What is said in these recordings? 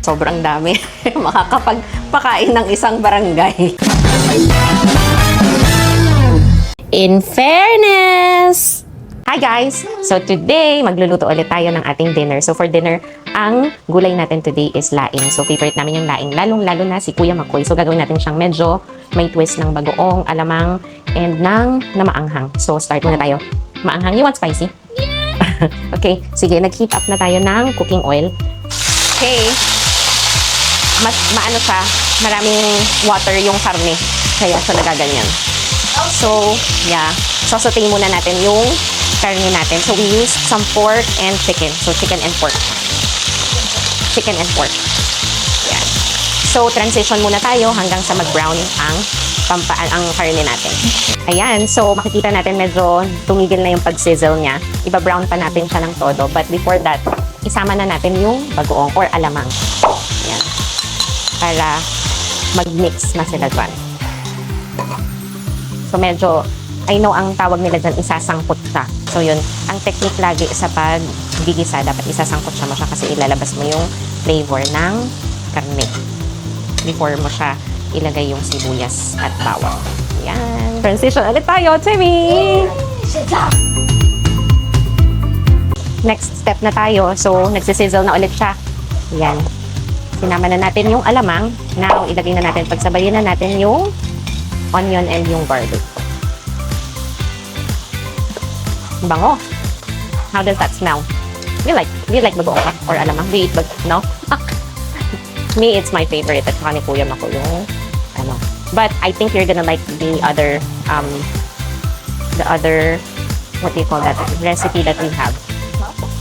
sobrang dami. Makakapagpakain ng isang barangay. In fairness! Hi guys! So today, magluluto ulit tayo ng ating dinner. So for dinner, ang gulay natin today is laing. So favorite namin yung laing, lalong-lalo na si Kuya Makoy. So gagawin natin siyang medyo may twist ng bagoong, alamang, and na maanghang. So start muna tayo. Maanghang, you want spicy? Yeah! Okay, sige, nag-heat up na tayo ng cooking oil. Okay, mas maano siya, maraming water yung karne. Kaya siya nagaganyan. So, yeah. Sasaute muna natin yung karne natin. So, we use some pork and chicken. So, chicken and pork. Chicken and pork. Yeah. So, transition muna tayo hanggang sa mag-brown ang karne natin. Ayan. So, makikita natin medyo tumigil na yung pag-sizzle niya. Iba-brown pa natin siya ng todo. But before that, isama na natin yung bagoong or alamang. Ayan. Para mag-mix na sila dyan. So, medyo, I know ang tawag nila dyan, isasangkot siya. So, yun, ang technique lagi sa pag-gigisa, dapat isasangkot siya mo siya kasi ilalabas mo yung flavor ng karne before mo siya ilagay yung sibuyas at bawang. Yan. Transition ulit tayo, Timmy! Next step na tayo. So, nagsisizzle na ulit siya. Yan. Sinama na natin yung alamang. Now, ilagay na natin, pagsabayin na natin yung onion and yung garlic. Bango. How does that smell? Do you like bagoong or alamang? Do you eat no? Me, it's my favorite. At saka ni Kuya Mako yung ano. But I think you're gonna like the other what do you call that? Recipe that we have.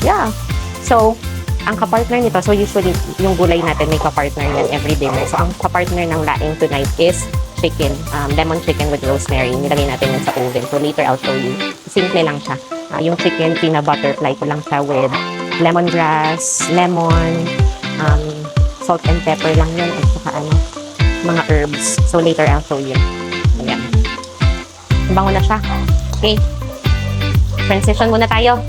Yeah. So, ang kapartner nito, so usually yung gulay natin may kapartner yan every dinner. So, ang kapartner ng laing tonight is chicken, lemon chicken with rosemary. Nilagay natin yun sa oven. So later I'll show you. Simple lang siya. Yung chicken, pina-butterfly ko lang siya with lemongrass, lemon, salt and pepper lang yun. At saka mga herbs. So later I'll show you. Ayan. Bango na siya. Okay. Transition muna tayo.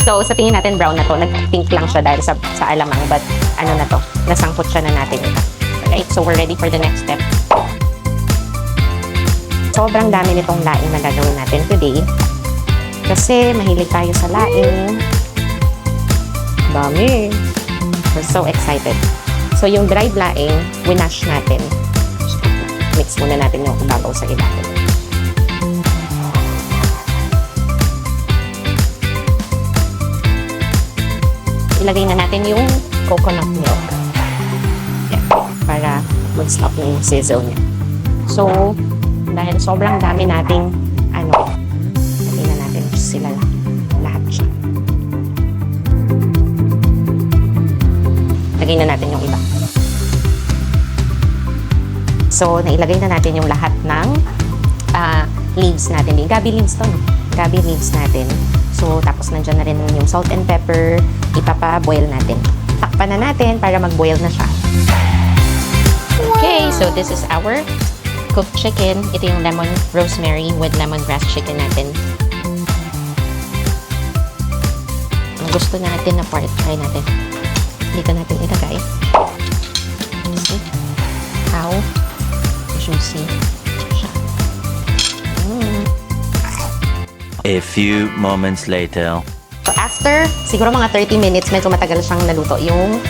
So sa tingin natin brown na to. Nag-pink lang siya dahil sa alamang. But ano na to? Nasangkot siya na natin ito. Alright, so we're ready for the next step. Sobrang dami nitong laing na gagawin natin today. Kasi mahilig tayo sa laing. Dami. We're so excited. So yung dried laing, winash natin. Mix muna natin yung ibabaw sa ilalim. Ilagay na natin yung coconut milk. Yan. Para mag-stop na yung sizzle niya. So, dahil sobrang dami nating lagay na natin sila lahat siya. Lagay na natin yung iba. So, nailagay na natin yung lahat ng leaves natin. Gabi leaves to, no? Gabi leaves natin. So, tapos nandyan na rin yung salt and pepper. Ipapa-boil natin. Takpan na natin para mag-boil na siya. Okay, so this is our cooked chicken. Ito yung lemon rosemary with lemongrass chicken natin. Ang gusto natin na part, try natin. Dito natin ilagay. See how juicy siya. A few moments later. So after, siguro mga 30 minutes, medyo matagal siyang naluto. Yung,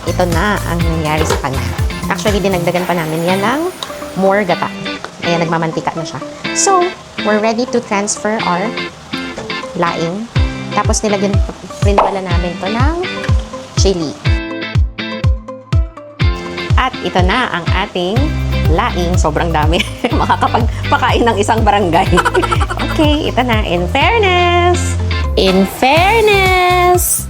ito na ang nangyari sa kanya. Actually, dinagdagan pa namin yan ng more gata. Ayan, nagmamantika na siya. So, we're ready to transfer our laing. Tapos nilagyan rin pala namin to ng chili. At ito na ang ating laing. Sobrang dami. Makakapagpakain ng isang barangay. Okay, ito na. In fairness! In fairness!